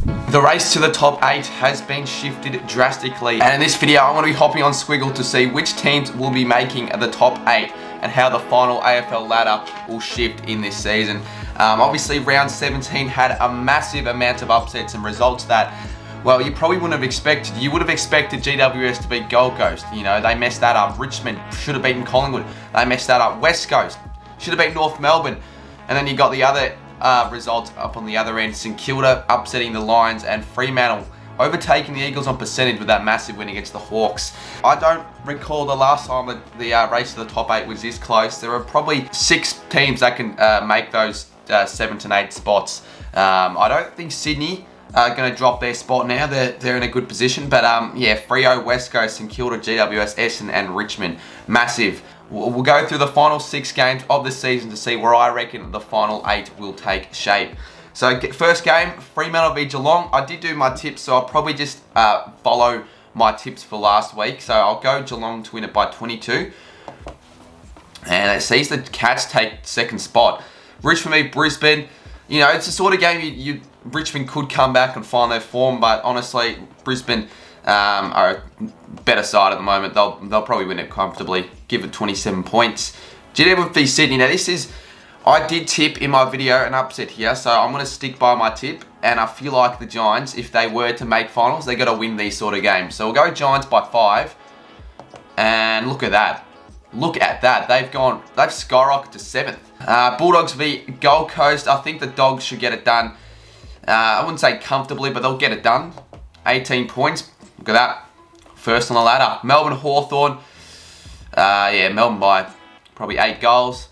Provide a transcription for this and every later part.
The race to the top 8 has been shifted drastically, and in this video I'm going to be hopping on Squiggle to see which teams will be making the top 8 and how the final AFL ladder will shift in this season. Obviously round 17 had a massive amount of upsets and results that, well, you probably wouldn't have expected. You would have expected GWS to beat Gold Coast. You know, they messed that up. Richmond should have beaten Collingwood. They messed that up. West Coast should have beaten North Melbourne. And then you got the other results up on the other end. St Kilda upsetting the Lions, and Fremantle overtaking the Eagles on percentage with that massive win against the Hawks. I don't recall the last time that the race to the top 8 was this close. There are probably 6 teams that can make those 7 to 8 spots. I don't think Sydney are going to drop their spot now. They're in a good position. But yeah, Freo, West Coast, St Kilda, GWS, Essendon and Richmond. Massive. We'll go through the final 6 games of the season to see where I reckon the final 8 will take shape. So first game, Fremantle v Geelong. I did do my tips, so I'll probably just follow my tips for last week. So I'll go Geelong to win it by 22. And it sees the Cats take second spot. Richmond v Brisbane. You know, it's the sort of game Richmond could come back and find their form, but honestly, Brisbane are a better side at the moment. They'll probably win it comfortably. Give it 27 points. GWS v Sydney. Now I did tip in my video an upset here, so I'm going to stick by my tip. And I feel like the Giants, if they were to make finals, they got to win these sort of games. So we'll go Giants by 5. And look at that. Look at that. They've skyrocketed to 7th. Bulldogs v Gold Coast. I think the Dogs should get it done. I wouldn't say comfortably, but they'll get it done. 18 points. Look at that. First on the ladder. Melbourne Hawthorn. Yeah, Melbourne by probably 8 goals.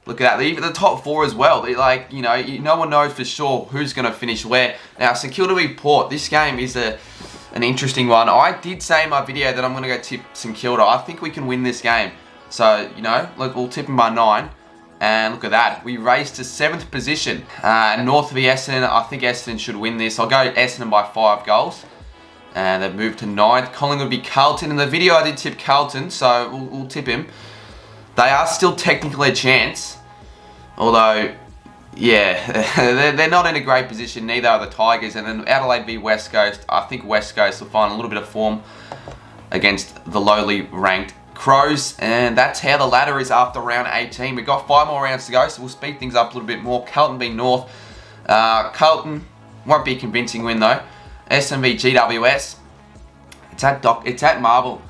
Look at that. Even the top 4 as well. No one knows for sure who's going to finish where. Now, St Kilda v Port. This game is an interesting one. I did say in my video that I'm going to go tip St Kilda. I think we can win this game. So, we'll tip them by 9. And look at that. We raised to 7th position. North v Essendon. I think Essendon should win this. I'll go Essendon by 5 goals. And they've moved to 9th. Collingwood v Carlton. In the video, I did tip Carlton, so we'll tip him. They are still technically a chance. Although, yeah, they're not in a great position. Neither are the Tigers. And then Adelaide v West Coast. I think West Coast will find a little bit of form against the lowly ranked Crows. And that's how the ladder is after round 18. We've got 5 more rounds to go, so we'll speed things up a little bit more. Carlton v North. Carlton won't be a convincing win though. Essendon v GWS. It's at Marvel.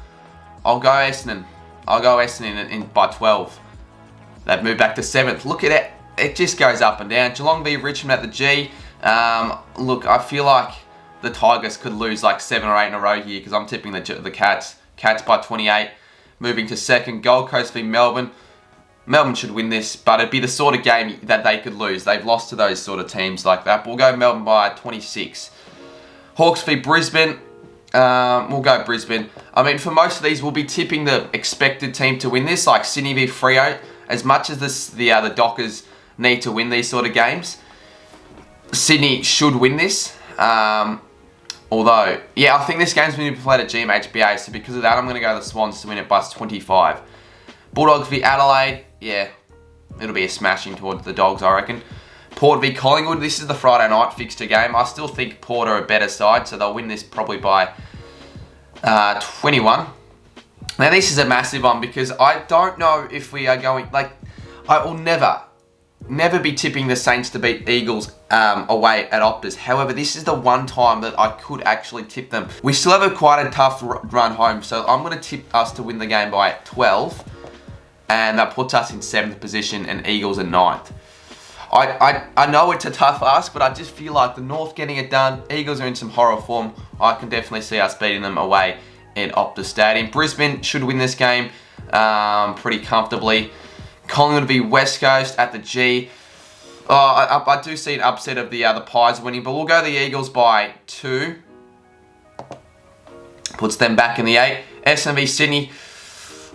I'll go Essendon. I'll go Essendon in by 12. They've moved back to 7th. Look at it. It just goes up and down. Geelong v Richmond at the G. Look, I feel like the Tigers could lose like 7 or 8 in a row here because I'm tipping the Cats. Cats by 28. Moving to 2nd. Gold Coast v Melbourne. Melbourne should win this, but it'd be the sort of game that they could lose. They've lost to those sort of teams like that. But we'll go Melbourne by 26. Hawks v Brisbane. We'll go Brisbane. I mean, for most of these, we'll be tipping the expected team to win this, like Sydney v Freo. As much as the Dockers need to win these sort of games, Sydney should win this. Although, yeah, I think this game's going to be played at GMHBA, so because of that, I'm going to go the Swans to win it by 25. Bulldogs v Adelaide. Yeah, it'll be a smashing towards the Dogs, I reckon. Port v Collingwood. This is the Friday night fixture game. I still think Port are a better side, so they'll win this probably by 21. Now, this is a massive one because I don't know if we are going... I will never be tipping the Saints to beat Eagles away at Optus. However, this is the one time that I could actually tip them. We still have quite a tough run home, so I'm going to tip us to win the game by 12. And that puts us in 7th position and Eagles in 9th. I know it's a tough ask, but I just feel like the North getting it done. Eagles are in some horror form. I can definitely see us beating them away in Optus Stadium. Brisbane should win this game pretty comfortably. Collingwood v West Coast at the G. I do see an upset of the Pies winning, but we'll go the Eagles by 2. Puts them back in the 8. Essendon v Sydney.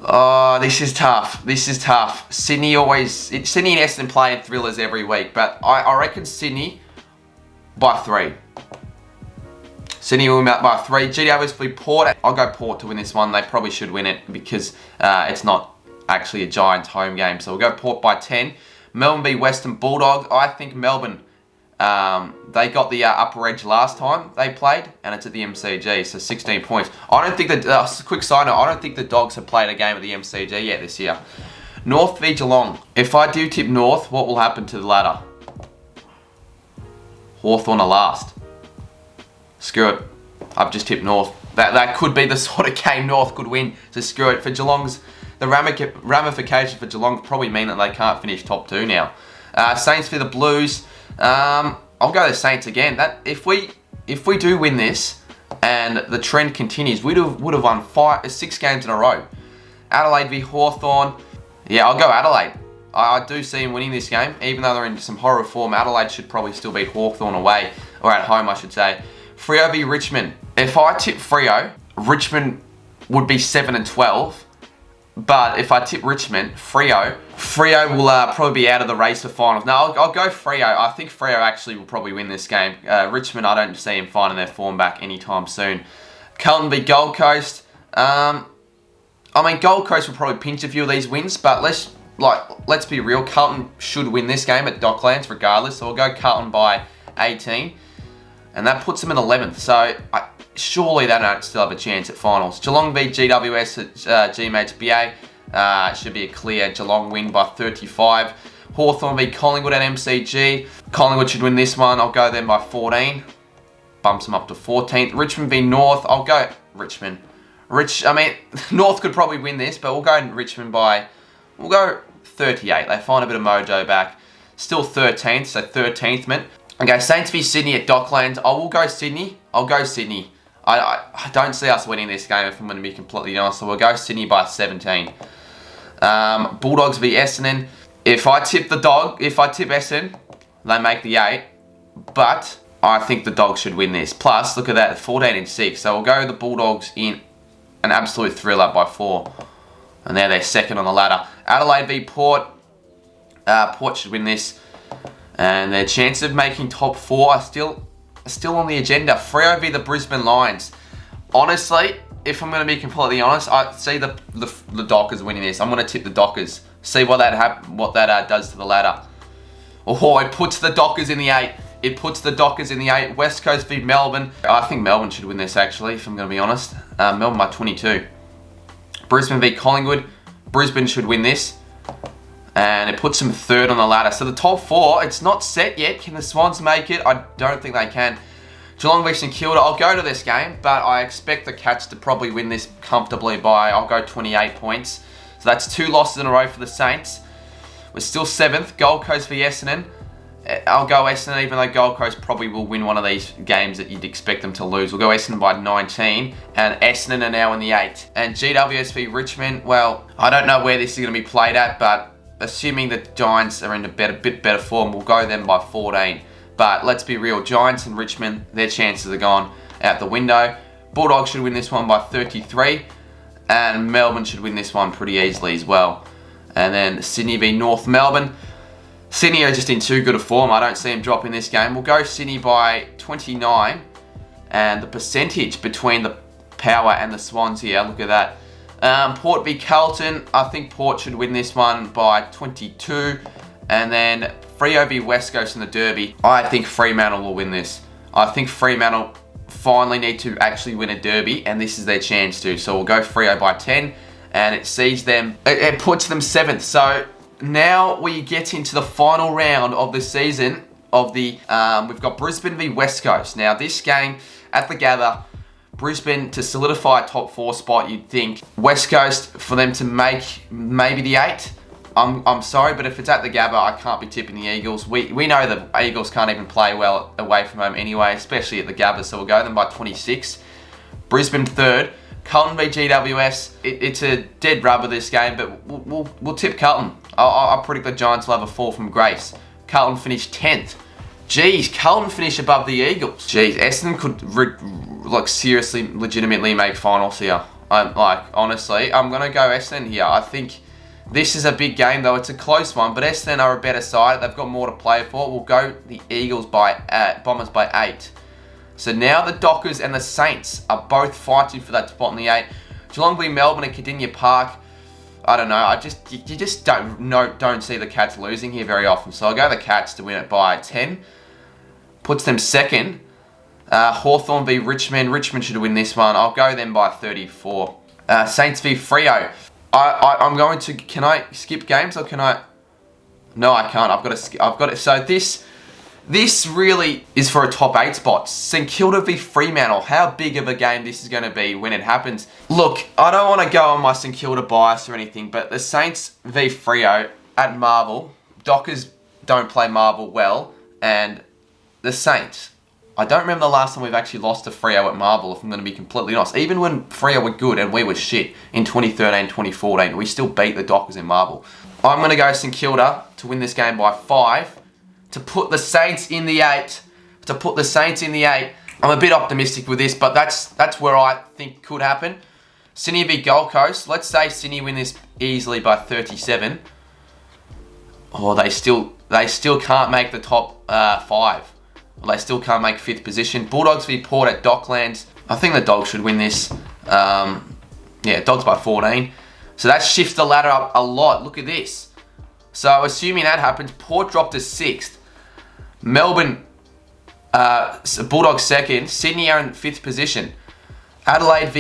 Oh, this is tough. Sydney and Essendon play in thrillers every week, but I reckon Sydney by 3. Sydney will win by 3. GWS v Port. I'll go Port to win this one. They probably should win it because it's not actually a Giants home game. So we'll go Port by 10. Melbourne v Western Bulldogs. I think Melbourne They got the upper edge last time they played, and it's at the MCG, so 16 points. I don't think that, quick side note, I don't think the Dogs have played a game at the MCG yet this year. North v Geelong. If I do tip North, what will happen to the ladder? Hawthorn are last. Screw it. I've just tipped North. That could be the sort of game North could win, so screw it. For Geelong's, the ramifications for Geelong probably mean that they can't finish top 2 now. Saints for the Blues. I'll go the Saints again. If we do win this and the trend continues, would have won 6 games in a row. Adelaide v Hawthorn. Yeah, I'll go Adelaide. I do see them winning this game, even though they're in some horror form. Adelaide should probably still beat Hawthorn away, or at home, I should say. Freo v Richmond. If I tip Freo, Richmond would be 7 and 12. But if I tip Richmond, Freo will probably be out of the race for finals. No, I'll go Freo. I think Freo actually will probably win this game. Richmond, I don't see them finding their form back anytime soon. Carlton v Gold Coast. I mean, Gold Coast will probably pinch a few of these wins, but let's be real. Carlton should win this game at Docklands regardless. So we'll go Carlton by 18. And that puts them in 11th. So surely they don't still have a chance at finals. Geelong v GWS at GMHBA. Should be a clear Geelong win by 35. Hawthorn v Collingwood at MCG. Collingwood should win this one. I'll go them by 14. Bumps them up to 14th. Richmond v North. I'll go Richmond. North could probably win this, but we'll go Richmond by... We'll go 38. They find a bit of mojo back. Still 13th, so 13th, man. Okay, Saints v Sydney at Docklands. I will go Sydney. I'll go Sydney. I don't see us winning this game if I'm going to be completely honest. So we'll go Sydney by 17. Bulldogs v Essendon. If I tip Essendon, they make the 8. But I think the Dogs should win this. Plus, look at that, 14 and 6. So we'll go the Bulldogs in an absolute thriller by 4. And now they're second on the ladder. Adelaide v Port. Port should win this. And their chances of making top 4 are still on the agenda. Freo v the Brisbane Lions. Honestly, if I'm going to be completely honest, I see the Dockers winning this. I'm going to tip the Dockers. See what that does to the ladder. Oh, it puts the Dockers in the 8. It puts the Dockers in the 8. West Coast v Melbourne. I think Melbourne should win this actually, if I'm going to be honest. Melbourne by 22. Brisbane v Collingwood. Brisbane should win this. And it puts them 3rd on the ladder. So the top 4, it's not set yet. Can the Swans make it? I don't think they can. Geelong v St Kilda. I'll go to this game, but I expect the Cats to probably win this comfortably by, I'll go 28 points. So that's 2 losses in a row for the Saints. We're still 7th. Gold Coast v Essendon. I'll go Essendon, even though Gold Coast probably will win one of these games that you'd expect them to lose. We'll go Essendon by 19, and Essendon are now in the 8. And GWS v Richmond. Well, I don't know where this is going to be played at, but assuming the Giants are in a bit better form, we'll go them by 14. But let's be real, Giants and Richmond, their chances are gone out the window. Bulldogs should win this one by 33. And Melbourne should win this one pretty easily as well. And then Sydney v North Melbourne. Sydney are just in too good a form. I don't see them dropping this game. We'll go Sydney by 29. And the percentage between the Power and the Swans here, look at that. Port v Carlton. I think Port should win this one by 22. And then Freo v West Coast in the Derby. I think Fremantle will win this. I think Fremantle finally need to actually win a Derby, and this is their chance to. So we'll go Freo by 10, and it sees them. It puts them 7th. So now we get into the final round of the season. We've got Brisbane v West Coast. Now this game at the Gather. Brisbane to solidify a top 4 spot, you'd think. West Coast for them to make maybe the 8. I'm sorry, but if it's at the Gabba, I can't be tipping the Eagles. We know the Eagles can't even play well away from home anyway, especially at the Gabba, so we'll go them by 26. Brisbane 3rd. Carlton v GWS. It's a dead rubber this game, but we'll tip Carlton. I predict the Giants will have a fall from grace. Carlton finished 10th. Jeez, Carlton finish above the Eagles. Jeez, Essendon could seriously, legitimately make finals here. Honestly, I'm going to go Essendon here. I think this is a big game, though. It's a close one, but Essendon are a better side. They've got more to play for. We'll go the Eagles Bombers by 8. So now the Dockers and the Saints are both fighting for that spot in the 8. Geelong v Melbourne at Cardinia Park. I don't know. You just don't see the Cats losing here very often. So I'll go the Cats to win it by 10. puts them second. Hawthorn v Richmond. Richmond should win this one. I'll go them by 34. Saints v Freo. I'm going to. Can I skip games or can I? No, I can't. I've got it. So this really is for a top 8 spot. St Kilda v Fremantle. How big of a game this is going to be when it happens. Look, I don't want to go on my St Kilda bias or anything, but the Saints v Freo at Marvel. Dockers don't play Marvel well, and the Saints. I don't remember the last time we've actually lost to Freo at Marvel, if I'm going to be completely honest. Even when Freo were good and we were shit in 2013, 2014, we still beat the Dockers in Marvel. I'm going to go St Kilda to win this game by 5, to put the Saints in the 8. I'm a bit optimistic with this, but that's where I think could happen. Sydney v Gold Coast. Let's say Sydney win this easily by 37. Oh, they still can't make the top 5. They still can't make 5th position. Bulldogs v Port at Docklands. I think the Dogs should win this. Dogs by 14. So that shifts the ladder up a lot. Look at this. So assuming that happens, Port dropped to 6th. Melbourne, Bulldogs 2nd. Sydney are in 5th position. Adelaide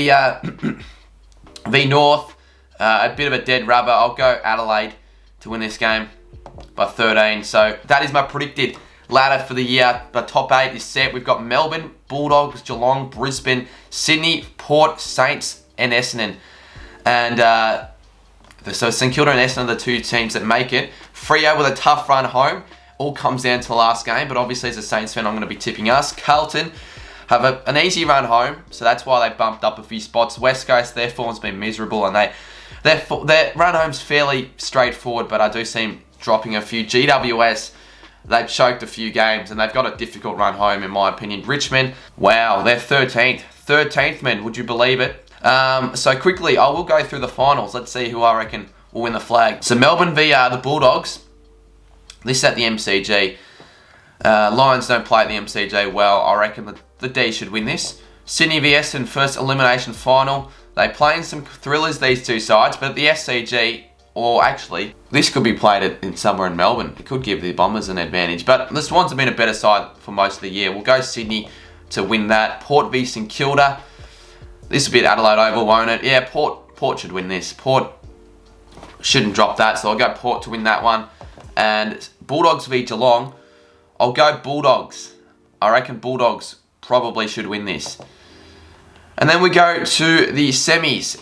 v North. A bit of a dead rubber. I'll go Adelaide to win this game by 13. So that is my predicted ladder for the year. The top 8 is set. We've got Melbourne, Bulldogs, Geelong, Brisbane, Sydney, Port, Saints, and Essendon. And so St Kilda and Essendon are the 2 teams that make it. Freo with a tough run home. All comes down to the last game, but obviously as a Saints fan, I'm going to be tipping us. Carlton have an easy run home, so that's why they bumped up a few spots. West Coast, their form's been miserable, and their run home's fairly straightforward, but I do see them dropping a few. GWS, they've choked a few games, and they've got a difficult run home, in my opinion. Richmond, wow, they're 13th. 13th, man, would you believe it? So quickly, I will go through the finals. Let's see who I reckon will win the flag. So Melbourne v the Bulldogs. This is at the MCG. Lions don't play at the MCG well. I reckon the D should win this. Sydney v Essendon, first elimination final. They play in some thrillers, these 2 sides, but at the SCG, or actually, this could be played in somewhere in Melbourne. It could give the Bombers an advantage. But the Swans have been a better side for most of the year. We'll go Sydney to win that. Port v St Kilda. This will be at Adelaide Oval, won't it? Yeah, Port should win this. Port shouldn't drop that, so I'll go Port to win that one. And Bulldogs v Geelong. I'll go Bulldogs. I reckon Bulldogs probably should win this. And then we go to the semis.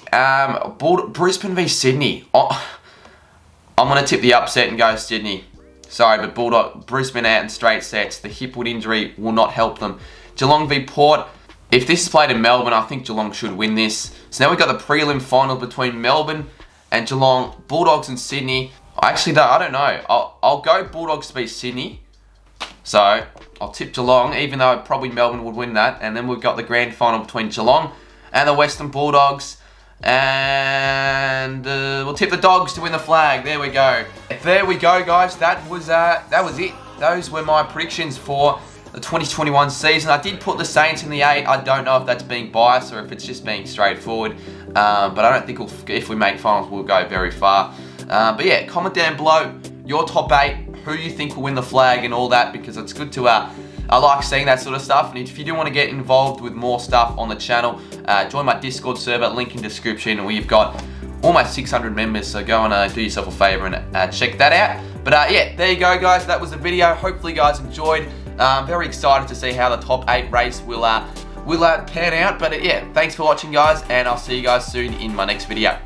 Brisbane v Sydney. I'm going to tip the upset and go Sydney. Sorry, but Brisbane out in straight sets. The hipwood injury will not help them. Geelong v Port. If this is played in Melbourne, I think Geelong should win this. So now we've got the prelim final between Melbourne and Geelong. Bulldogs and Sydney. Actually, I don't know. I'll go Bulldogs to beat Sydney. So I'll tip Geelong, even though probably Melbourne would win that. And then we've got the grand final between Geelong and the Western Bulldogs. And we'll tip the Dogs to win the flag. There we go. There we go, guys. That was it. Those were my predictions for the 2021 season. I did put the Saints in the 8. I don't know if that's being biased or if it's just being straightforward. But I don't think if we make finals, we'll go very far. But yeah, comment down below your top 8, who you think will win the flag and all that, because it's good to, I like seeing that sort of stuff. And if you do want to get involved with more stuff on the channel, join my Discord server, link in description. We've got almost 600 members, so go and do yourself a favor and check that out. But yeah, there you go, guys. That was the video. Hopefully you guys enjoyed. Very excited to see how the top 8 race will pan out. But yeah, thanks for watching, guys, and I'll see you guys soon in my next video.